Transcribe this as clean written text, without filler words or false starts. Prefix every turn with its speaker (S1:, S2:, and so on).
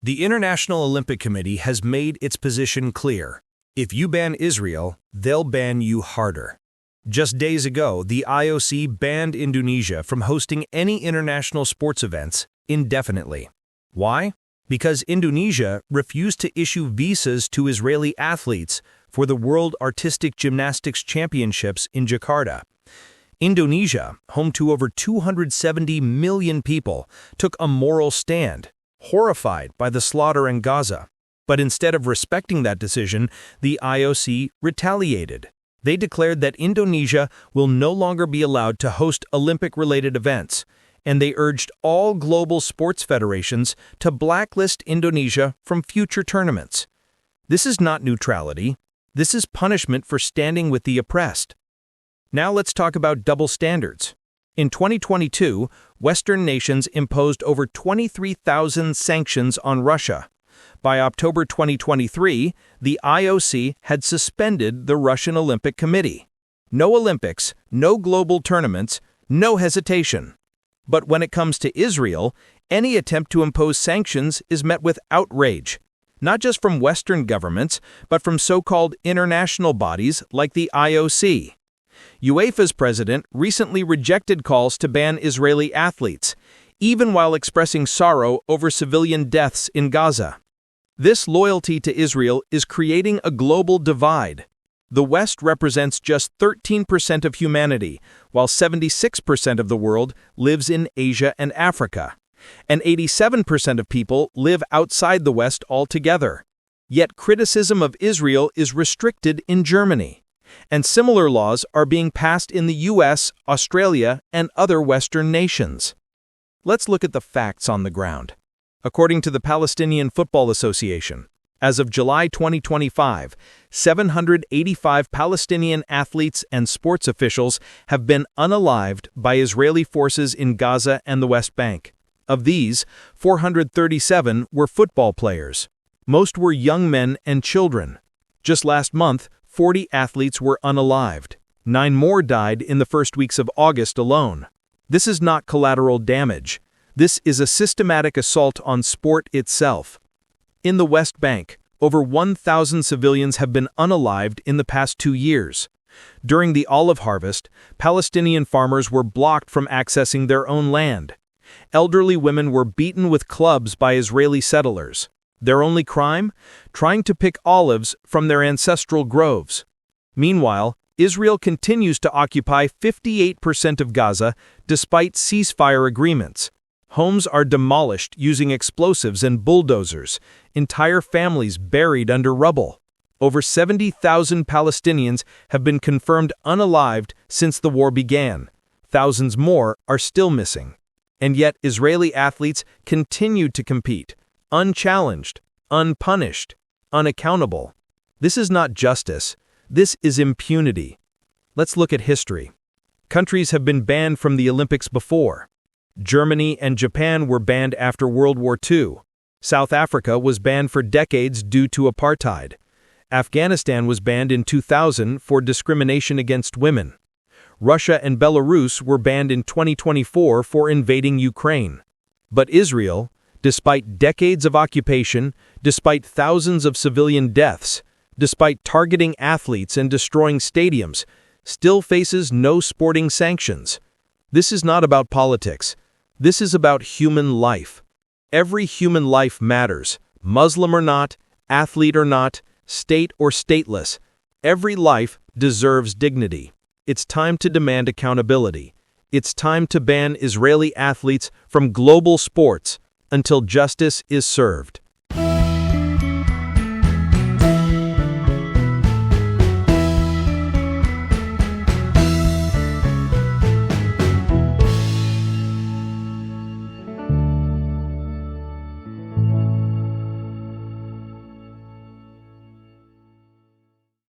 S1: The International Olympic Committee has made its position clear. If you ban Israel, they'll ban you harder. Just days ago, the IOC banned Indonesia from hosting any international sports events indefinitely. Why? Because Indonesia refused to issue visas to Israeli athletes for the World Artistic Gymnastics Championships in Jakarta. Indonesia, home to over 270 million people, took a moral stand, horrified by the slaughter in Gaza. But instead of respecting that decision, the IOC retaliated. They declared that Indonesia will no longer be allowed to host Olympic-related events, and they urged all global sports federations to blacklist Indonesia from future tournaments. This is not neutrality. This is punishment for standing with the oppressed. Now let's talk about double standards. In 2022, Western nations imposed over 23,000 sanctions on Russia. By October 2023, the IOC had suspended the Russian Olympic Committee. No Olympics, no global tournaments, no hesitation. But when it comes to Israel, any attempt to impose sanctions is met with outrage, not just from Western governments, but from so-called international bodies like the IOC. UEFA's president recently rejected calls to ban Israeli athletes, even while expressing sorrow over civilian deaths in Gaza. This loyalty to Israel is creating a global divide. The West represents just 13% of humanity, while 76% of the world lives in Asia and Africa. And 87% of people live outside the West altogether. Yet criticism of Israel is restricted in Germany. And similar laws are being passed in the US, Australia, and other Western nations. Let's look at the facts on the ground. According to the Palestinian Football Association, as of July 2025, 785 Palestinian athletes and sports officials have been unalived by Israeli forces in Gaza and the West Bank. Of these, 437 were football players. Most were young men and children. Just last month, 40 athletes were unalived. 9 more died in the first weeks of August alone. This is not collateral damage. This is a systematic assault on sport itself. In the West Bank, over 1,000 civilians have been unalived in the past 2 years. During the olive harvest, Palestinian farmers were blocked from accessing their own land. Elderly women were beaten with clubs by Israeli settlers. Their only crime? Trying to pick olives from their ancestral groves. Meanwhile, Israel continues to occupy 58% of Gaza despite ceasefire agreements. Homes are demolished using explosives and bulldozers, entire families buried under rubble. Over 70,000 Palestinians have been confirmed unalived since the war began. Thousands more are still missing. And yet Israeli athletes continue to compete, unchallenged, unpunished, unaccountable. This is not justice. This is impunity. Let's look at history. Countries have been banned from the Olympics before. Germany and Japan were banned after World War II. South Africa was banned for decades due to apartheid. Afghanistan was banned in 2000 for discrimination against women. Russia and Belarus were banned in 2024 for invading Ukraine. But Israel, despite decades of occupation, despite thousands of civilian deaths, despite targeting athletes and destroying stadiums, still faces no sporting sanctions. This is not about politics. This is about human life. Every human life matters, Muslim or not, athlete or not, state or stateless. Every life deserves dignity. It's time to demand accountability. It's time to ban Israeli athletes from global sports until justice is served.